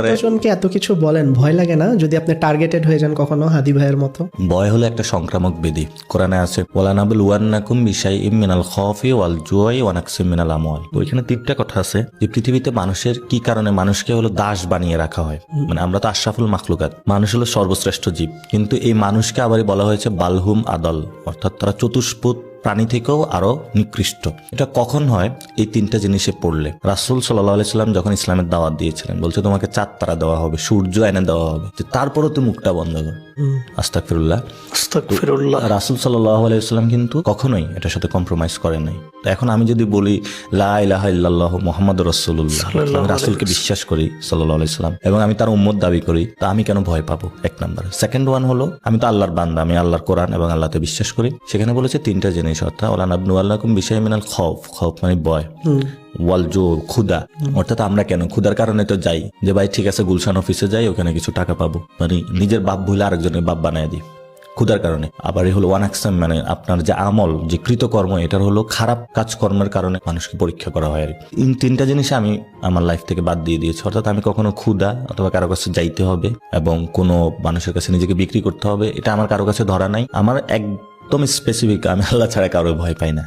এতজনকে এত কিছু বলেন, ভয় লাগে না যদি আপনি টার্গেটেড হয়ে যান কখনো হাদি ভাইয়ের মতো? ভয় হলো একটা সংক্রামক ব্যাধি। কোরআনে আছে ওয়ালানাবলুওয়ান্নাকুম বিশাইইম মিনাল খাউফি ওয়াল জুই ওয়া নাকসিম মিনাল আমওয়াল। ওইখানে তিনটা কথা আছে যে পৃথিবীতে মানুষের কি কারণে মানুষকে হলো দাস বানিয়ে রাখা হয়। মানে আমরা তো আশরাফুল মাখলুকাত, মানুষ হলো সর্বশ্রেষ্ঠ জীব, কিন্তু এই মানুষকে আবারই বলা হয়েছে বালহুম আদল, অর্থাৎ তারা চতুষ্পুত প্রাণী থেকেও আরো নিকৃষ্ট। এটা কখন হয়? এই তিনটা জিনিসে পড়লে। রাসূল সাল্লাল্লাহু আলাইহি সাল্লাম যখন ইসলামের দাওয়াত দিয়েছিলেন, বলছে তোমাকে চাঁদ তারা দেওয়া হবে, সূর্য এনে দেওয়া হবে, তারপরও তো মুখটা বন্ধ কর। আস্তাগফিরুল্লাহ। রাসূল সাল্লাল্লাহু আলাইহি সাল্লাম কিন্তু কখনোই এটার সাথে কম্প্রোমাইজ করেন নাই। তো এখন আমি যদি বলি লা ইলাহা ইল্লাল্লাহু মুহাম্মাদুর রাসূলুল্লাহ, আমি রাসূলকে বিশ্বাস করি সাল্লাল্লাহু আলাইহি সাল্লাম, এবং আমি তার উম্মত দাবি করি, তা আমি কেন ভয় পাবো? এক নাম্বার। সেকেন্ড ওয়ান হলো আমি তো আল্লাহর বান্দা, আমি আল্লাহর কোরআন এবং আল্লাহতে বিশ্বাস করি। সেখানে বলেছে তিনটা জিনিস, অর্থাৎ ওয়ালানাবলুওয়ান্নাকুম বিশাইইম মিনাল খাউফ, খাউফ মানে ভয়, ওয়াল জোর ক্ষুদা, অর্থাৎ আমরা কেন ক্ষুদার কারণে তো যাই যে ভাই ঠিক আছে গুলশান অফিসে যাই, ওখানে কিছু টাকা পাবো, মানে নিজের বাপ ভুলে আরেকজনের বাপ বানায় দিই ক্ষুদার কারণে। আবার এই হলো ওয়ানাকসাম, মানে আপনার যে আমল, যে কৃতকর্ম, এটার হলো খারাপ কাজকর্মের কারণে মানুষকে পরীক্ষা করা হয়। আর তিনটা জিনিস আমি আমার লাইফ থেকে বাদ দিয়ে দিয়েছি। অর্থাৎ আমি কখনো ক্ষুদা অথবা কারো কাছে যাইতে হবে এবং কোনো মানুষের কাছে নিজেকে বিক্রি করতে হবে, এটা আমার কারো কাছে ধরা নাই। আমার একদম স্পেসিফিক, আমি আল্লাহ ছাড়া কারো ভয় পাই না।